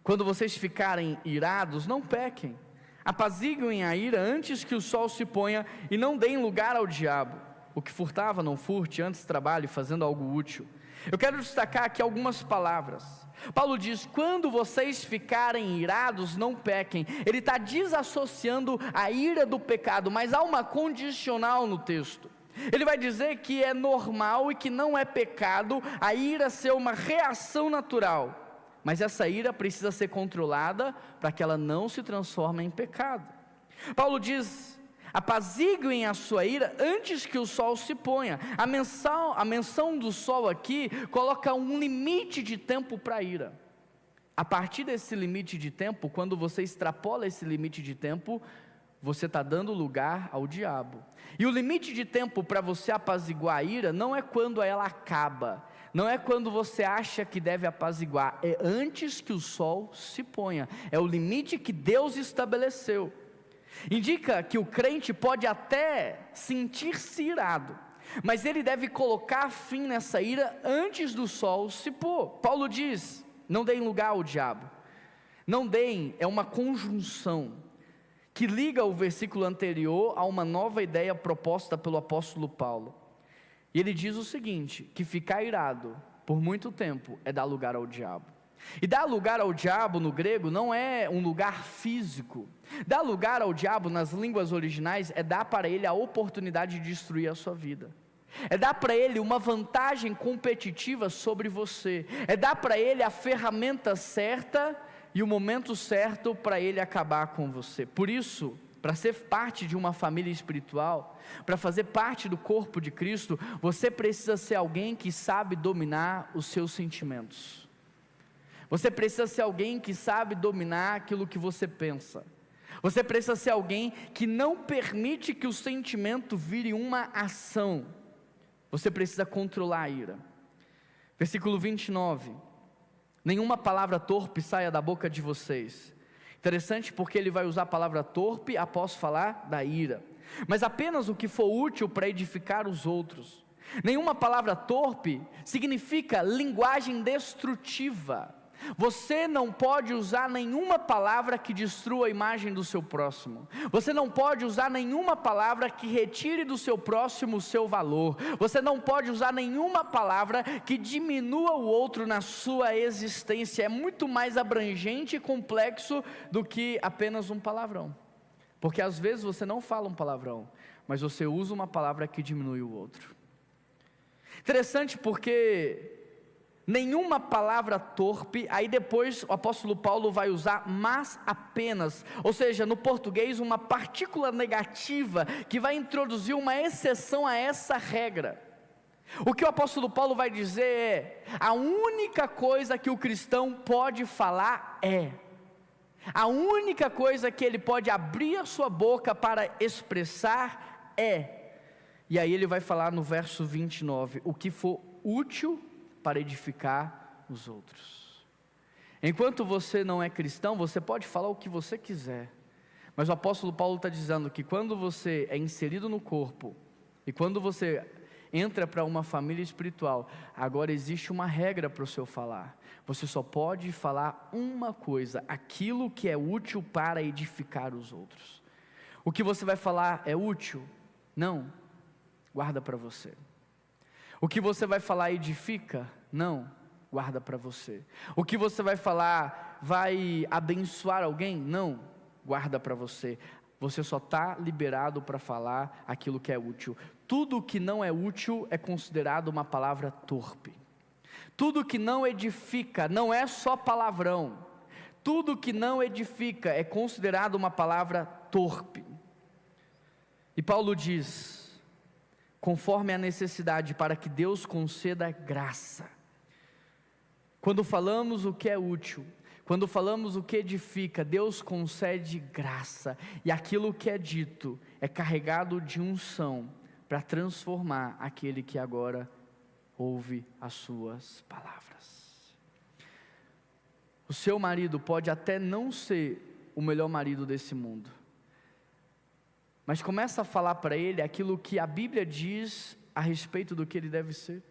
Quando vocês ficarem irados, não pequem. Apaziguem a ira antes que o sol se ponha e não deem lugar ao diabo. O que furtava, não furte, antes trabalhe fazendo algo útil. Eu quero destacar aqui algumas palavras. Paulo diz, quando vocês ficarem irados, não pequem. Ele está desassociando a ira do pecado, mas há uma condicional no texto. Ele vai dizer que é normal e que não é pecado a ira ser uma reação natural. Mas essa ira precisa ser controlada para que ela não se transforme em pecado. Paulo diz, apaziguem a sua ira antes que o sol se ponha. A menção do sol aqui coloca um limite de tempo para a ira. A partir desse limite de tempo, quando você extrapola esse limite de tempo, você está dando lugar ao diabo. E o limite de tempo para você apaziguar a ira não é quando ela acaba, não é quando você acha que deve apaziguar, é antes que o sol se ponha. É o limite que Deus estabeleceu. Indica que o crente pode até sentir-se irado, mas ele deve colocar fim nessa ira antes do sol se pôr. Paulo diz, não deem lugar ao diabo. Não deem é uma conjunção que liga o versículo anterior a uma nova ideia proposta pelo apóstolo Paulo. E ele diz o seguinte, que ficar irado por muito tempo é dar lugar ao diabo. E dar lugar ao diabo no grego não é um lugar físico. Dar lugar ao diabo nas línguas originais é dar para ele a oportunidade de destruir a sua vida. É dar para ele uma vantagem competitiva sobre você. É dar para ele a ferramenta certa e o momento certo para ele acabar com você. Por isso, para ser parte de uma família espiritual, para fazer parte do corpo de Cristo, você precisa ser alguém que sabe dominar os seus sentimentos. Você precisa ser alguém que sabe dominar aquilo que você pensa. Você precisa ser alguém que não permite que o sentimento vire uma ação. Você precisa controlar a ira. Versículo 29. Nenhuma palavra torpe saia da boca de vocês. Interessante porque ele vai usar a palavra torpe após falar da ira. Mas apenas o que for útil para edificar os outros. Nenhuma palavra torpe significa linguagem destrutiva. Você não pode usar nenhuma palavra que destrua a imagem do seu próximo. Você não pode usar nenhuma palavra que retire do seu próximo o seu valor. Você não pode usar nenhuma palavra que diminua o outro na sua existência. É muito mais abrangente e complexo do que apenas um palavrão. Porque às vezes você não fala um palavrão, mas você usa uma palavra que diminui o outro. Interessante porque nenhuma palavra torpe, aí depois o apóstolo Paulo vai usar mas apenas, ou seja, no português uma partícula negativa, que vai introduzir uma exceção a essa regra. O que o apóstolo Paulo vai dizer é, a única coisa que o cristão pode falar a única coisa que ele pode abrir a sua boca para expressar e aí ele vai falar no verso 29, o que for útil para edificar os outros. Enquanto você não é cristão, você pode falar o que você quiser, mas o apóstolo Paulo está dizendo que quando você é inserido no corpo, e quando você entra para uma família espiritual, agora existe uma regra para o seu falar. Você só pode falar uma coisa, aquilo que é útil para edificar os outros. O que você vai falar é útil? Não, guarda para você. O que você vai falar edifica? Não, guarda para você. O que você vai falar vai abençoar alguém? Não, guarda para você. Você só está liberado para falar aquilo que é útil. Tudo que não é útil é considerado uma palavra torpe. Tudo que não edifica não é só palavrão. Tudo que não edifica é considerado uma palavra torpe. E Paulo diz, conforme a necessidade, para que Deus conceda graça. Quando falamos o que é útil, quando falamos o que edifica, Deus concede graça, e aquilo que é dito é carregado de unção, para transformar aquele que agora ouve as suas palavras. O seu marido pode até não ser o melhor marido desse mundo, mas começa a falar para ele aquilo que a Bíblia diz a respeito do que ele deve ser.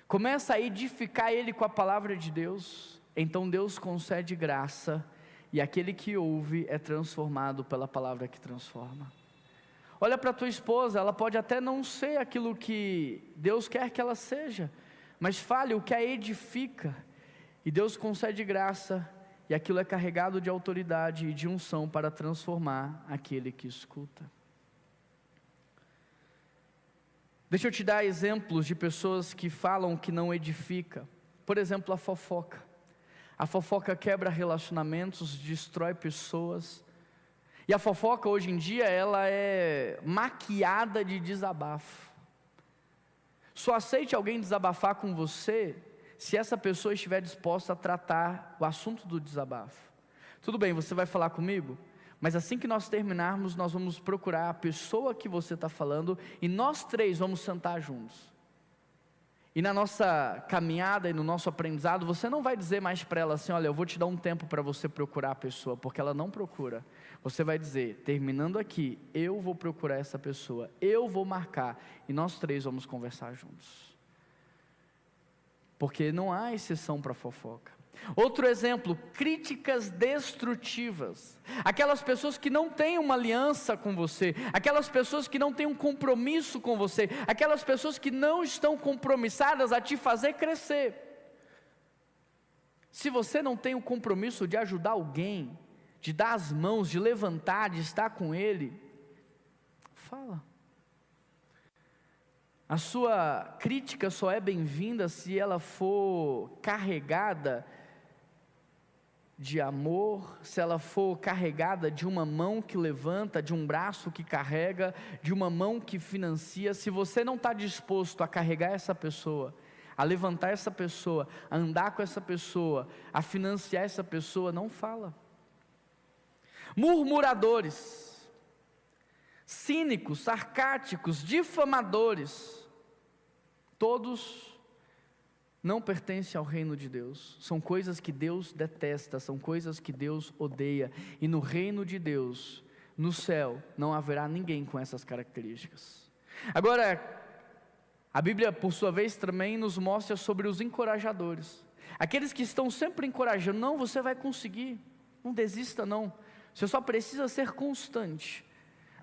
Começa a edificar ele com a palavra de Deus. Então Deus concede graça, e aquele que ouve é transformado pela palavra que transforma. Olha para tua esposa, ela pode até não ser aquilo que Deus quer que ela seja, mas fale o que a edifica, e Deus concede graça, e aquilo é carregado de autoridade e de unção para transformar aquele que escuta. Deixa eu te dar exemplos de pessoas que falam que não edifica. Por exemplo, a fofoca. A fofoca quebra relacionamentos, destrói pessoas. E a fofoca hoje em dia, ela é maquiada de desabafo. Só aceite alguém desabafar com você, se essa pessoa estiver disposta a tratar o assunto do desabafo. Tudo bem, você vai falar comigo? Mas assim que nós terminarmos, nós vamos procurar a pessoa que você está falando, e nós três vamos sentar juntos. E na nossa caminhada e no nosso aprendizado, você não vai dizer mais para ela assim: olha, eu vou te dar um tempo para você procurar a pessoa, porque ela não procura. Você vai dizer: terminando aqui, eu vou procurar essa pessoa, eu vou marcar, e nós três vamos conversar juntos. Porque não há exceção para fofoca. Outro exemplo, críticas destrutivas. Aquelas pessoas que não têm uma aliança com você, aquelas pessoas que não têm um compromisso com você, aquelas pessoas que não estão compromissadas a te fazer crescer. Se você não tem o compromisso de ajudar alguém, de dar as mãos, de levantar, de estar com ele, fala. A sua crítica só é bem-vinda se ela for carregada de amor, se ela for carregada de uma mão que levanta, de um braço que carrega, de uma mão que financia. Se você não está disposto a carregar essa pessoa, a levantar essa pessoa, a andar com essa pessoa, a financiar essa pessoa, não fala. Murmuradores, cínicos, sarcásticos, difamadores, todos não pertencem ao reino de Deus. São coisas que Deus detesta, são coisas que Deus odeia. E no reino de Deus, no céu, não haverá ninguém com essas características. Agora, a Bíblia, por sua vez, também nos mostra sobre os encorajadores. Aqueles que estão sempre encorajando: não, você vai conseguir, não desista não, você só precisa ser constante.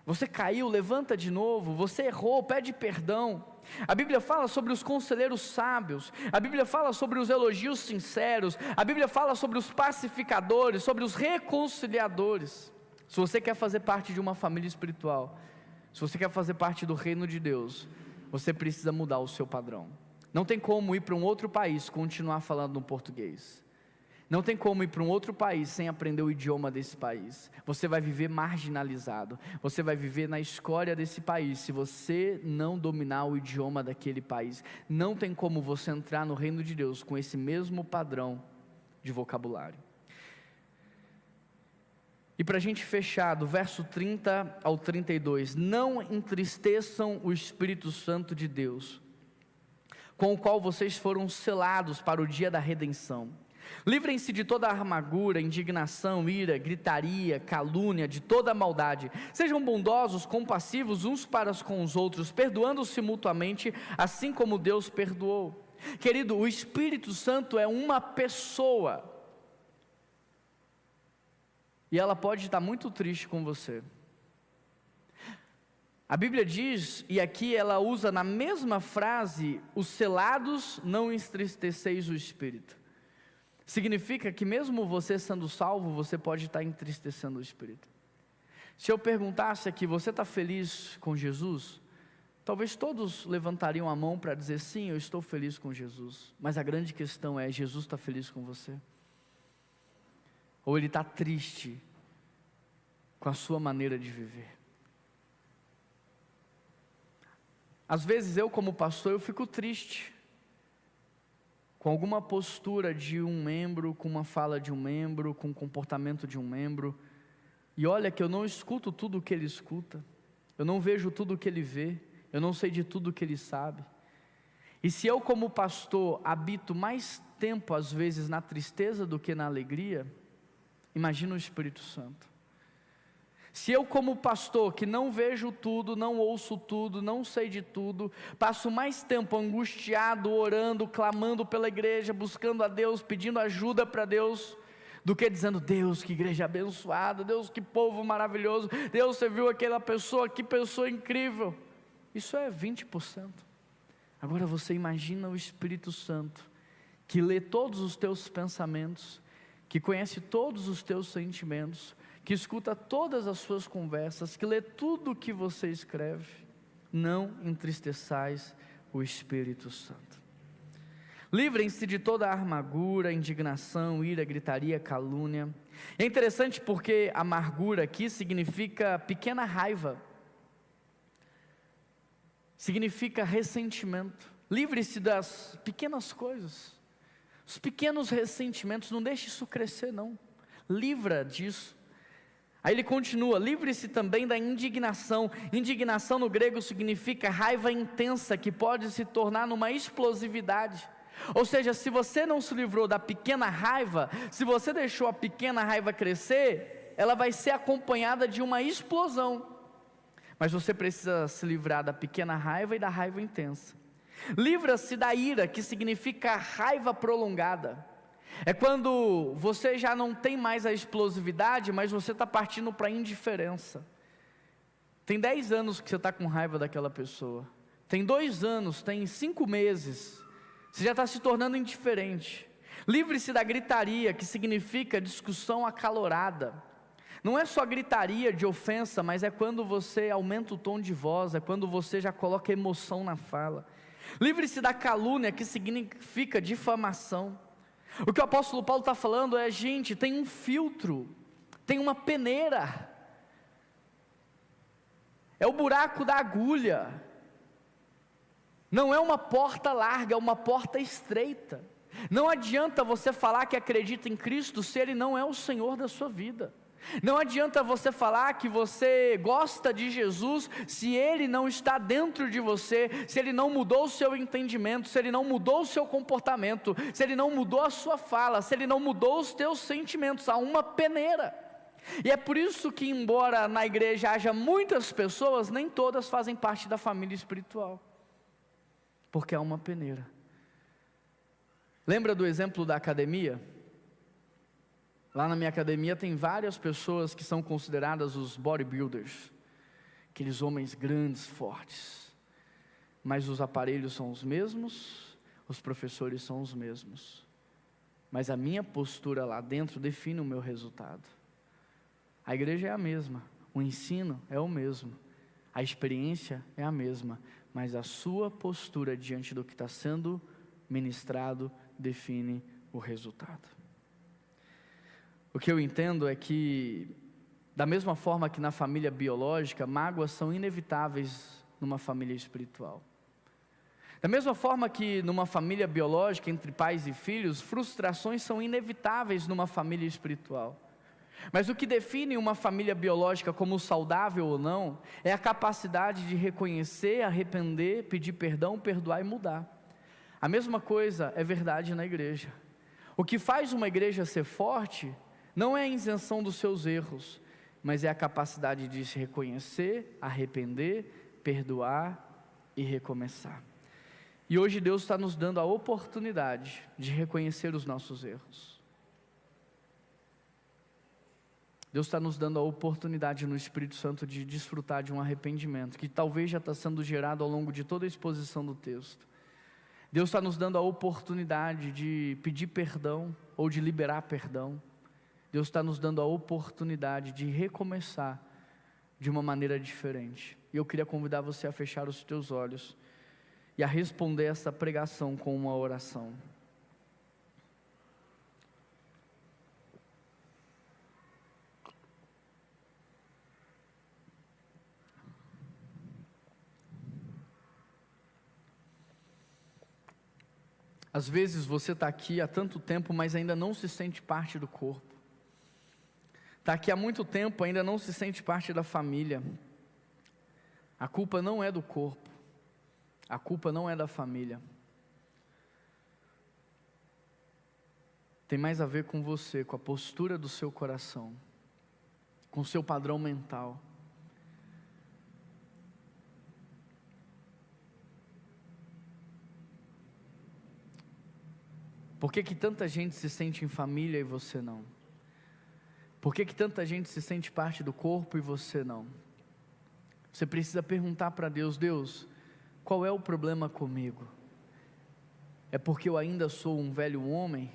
Você caiu, levanta de novo, você errou, pede perdão. A Bíblia fala sobre os conselheiros sábios, a Bíblia fala sobre os elogios sinceros, a Bíblia fala sobre os pacificadores, sobre os reconciliadores. Se você quer fazer parte de uma família espiritual, se você quer fazer parte do reino de Deus, você precisa mudar o seu padrão. Não tem como ir para um outro país e continuar falando no português. Não tem como ir para um outro país sem aprender o idioma desse país. Você vai viver marginalizado. Você vai viver na escória desse país se você não dominar o idioma daquele país. Não tem como você entrar no reino de Deus com esse mesmo padrão de vocabulário. E para a gente fechar, do verso 30 ao 32, não entristeçam o Espírito Santo de Deus, com o qual vocês foram selados para o dia da redenção. Livrem-se de toda amargura, indignação, ira, gritaria, calúnia, de toda maldade. Sejam bondosos, compassivos uns para com os outros, perdoando-se mutuamente, assim como Deus perdoou. Querido, o Espírito Santo é uma pessoa, e ela pode estar muito triste com você. A Bíblia diz, e aqui ela usa na mesma frase: os selados, não entristeceis o Espírito. Significa que mesmo você sendo salvo, você pode estar entristecendo o Espírito. Se eu perguntasse aqui: você está feliz com Jesus? Talvez todos levantariam a mão para dizer: sim, eu estou feliz com Jesus. Mas a grande questão é: Jesus está feliz com você? Ou Ele está triste com a sua maneira de viver? Às vezes eu, como pastor, eu fico triste com alguma postura de um membro, com uma fala de um membro, com o comportamento de um membro. E olha que eu não escuto tudo o que ele escuta, eu não vejo tudo o que ele vê, eu não sei de tudo o que ele sabe. E se eu, como pastor, habito mais tempo às vezes na tristeza do que na alegria, imagina o Espírito Santo. Se eu, como pastor, que não vejo tudo, não ouço tudo, não sei de tudo, passo mais tempo angustiado, orando, clamando pela igreja, buscando a Deus, pedindo ajuda para Deus, do que dizendo: Deus, que igreja abençoada, Deus, que povo maravilhoso, Deus, você viu aquela pessoa, que pessoa incrível. Isso é 20%. Agora você imagina o Espírito Santo, que lê todos os teus pensamentos, que conhece todos os teus sentimentos, que escuta todas as suas conversas, que lê tudo o que você escreve. Não entristeçais o Espírito Santo. Livrem-se de toda a amargura, indignação, ira, gritaria, calúnia. É interessante porque amargura aqui significa pequena raiva, significa ressentimento. Livre-se das pequenas coisas, os pequenos ressentimentos, não deixe isso crescer não, livra disso. Aí ele continua: livre-se também da indignação. Indignação no grego significa raiva intensa, que pode se tornar numa explosividade. Ou seja, se você não se livrou da pequena raiva, se você deixou a pequena raiva crescer, ela vai ser acompanhada de uma explosão. Mas você precisa se livrar da pequena raiva e da raiva intensa. Livra-se da ira, que significa raiva prolongada. É quando você já não tem mais a explosividade, mas você está partindo para a indiferença. Tem 10 anos que você está com raiva daquela pessoa, tem 2 anos, tem 5 meses, você já está se tornando indiferente. Livre-se da gritaria, que significa discussão acalorada. Não é só gritaria de ofensa, mas é quando você aumenta o tom de voz, é quando você já coloca emoção na fala. Livre-se da calúnia, que significa difamação. O que o apóstolo Paulo está falando é: gente, tem um filtro, tem uma peneira, é o buraco da agulha, não é uma porta larga, é uma porta estreita. Não adianta você falar que acredita em Cristo se Ele não é o Senhor da sua vida. Não adianta você falar que você gosta de Jesus se Ele não está dentro de você, se Ele não mudou o seu entendimento, se Ele não mudou o seu comportamento, se Ele não mudou a sua fala, se Ele não mudou os teus sentimentos. Há uma peneira. E é por isso que, embora na igreja haja muitas pessoas, nem todas fazem parte da família espiritual, porque há uma peneira. Lembra do exemplo da academia? Lá na minha academia tem várias pessoas que são consideradas os bodybuilders, aqueles homens grandes, fortes, mas os aparelhos são os mesmos, os professores são os mesmos, mas a minha postura lá dentro define o meu resultado. A igreja é a mesma, o ensino é o mesmo, a experiência é a mesma, mas a sua postura diante do que está sendo ministrado define o resultado. O que eu entendo é que, da mesma forma que na família biológica, mágoas são inevitáveis numa família espiritual. Da mesma forma que numa família biológica, entre pais e filhos, frustrações são inevitáveis numa família espiritual. Mas o que define uma família biológica como saudável ou não, é a capacidade de reconhecer, arrepender, pedir perdão, perdoar e mudar. A mesma coisa é verdade na igreja. O que faz uma igreja ser forte não é a isenção dos seus erros, mas é a capacidade de se reconhecer, arrepender, perdoar e recomeçar. E hoje Deus está nos dando a oportunidade de reconhecer os nossos erros. Deus está nos dando a oportunidade no Espírito Santo de desfrutar de um arrependimento, que talvez já está sendo gerado ao longo de toda a exposição do texto. Deus está nos dando a oportunidade de pedir perdão, ou de liberar perdão. Deus está nos dando a oportunidade de recomeçar de uma maneira diferente. E eu queria convidar você a fechar os teus olhos e a responder essa pregação com uma oração. Às vezes você está aqui há tanto tempo, mas ainda não se sente parte do corpo. Está aqui há muito tempo, ainda não se sente parte da família. A culpa não é do corpo, a culpa não é da família. Tem mais a ver com você, com a postura do seu coração. com o seu padrão mental. Por que que tanta gente se sente em família e você não? Por que que tanta gente se sente parte do corpo e você não? Você precisa perguntar para Deus: Deus, qual é o problema comigo? É porque eu ainda sou um velho homem?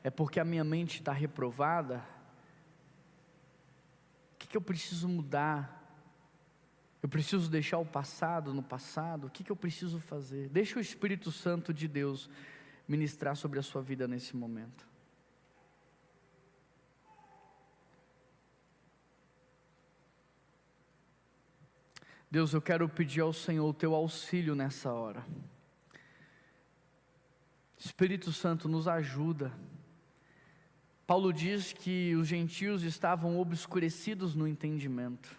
É porque a minha mente está reprovada? O que eu preciso mudar? Eu preciso deixar o passado no passado? O que eu preciso fazer? Deixa o Espírito Santo de Deus ministrar sobre a sua vida nesse momento. Deus, eu quero pedir ao Senhor o teu auxílio nessa hora. Espírito Santo, nos ajuda. Paulo diz que os gentios estavam obscurecidos no entendimento.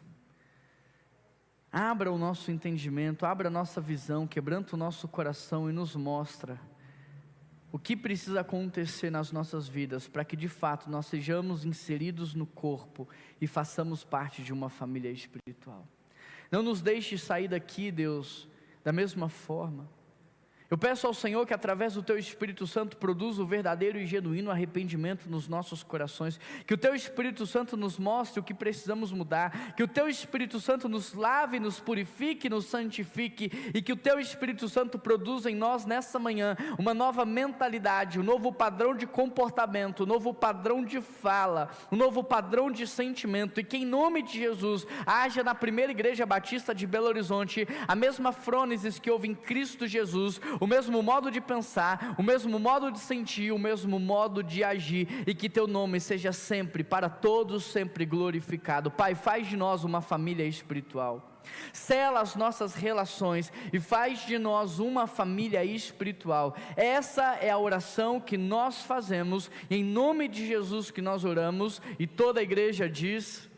Abra o nosso entendimento, abra a nossa visão, quebranta o nosso coração e nos mostra o que precisa acontecer nas nossas vidas para que de fato nós sejamos inseridos no corpo e façamos parte de uma família espiritual. Não nos deixe sair daqui, Deus, da mesma forma. Eu peço ao Senhor que através do Teu Espírito Santo produza o verdadeiro e genuíno arrependimento nos nossos corações, que o Teu Espírito Santo nos mostre o que precisamos mudar, que o Teu Espírito Santo nos lave, nos purifique, nos santifique, e que o Teu Espírito Santo produza em nós nessa manhã uma nova mentalidade, um novo padrão de comportamento, um novo padrão de fala, um novo padrão de sentimento, e que em nome de Jesus haja na primeira igreja batista de Belo Horizonte a mesma frônesis que houve em Cristo Jesus, o mesmo modo de pensar, o mesmo modo de sentir, o mesmo modo de agir, e que Teu nome seja sempre, para todos sempre glorificado. Pai, faz de nós uma família espiritual, sela as nossas relações e faz de nós uma família espiritual. Essa é a oração que nós fazemos, em nome de Jesus que nós oramos, e toda a igreja diz...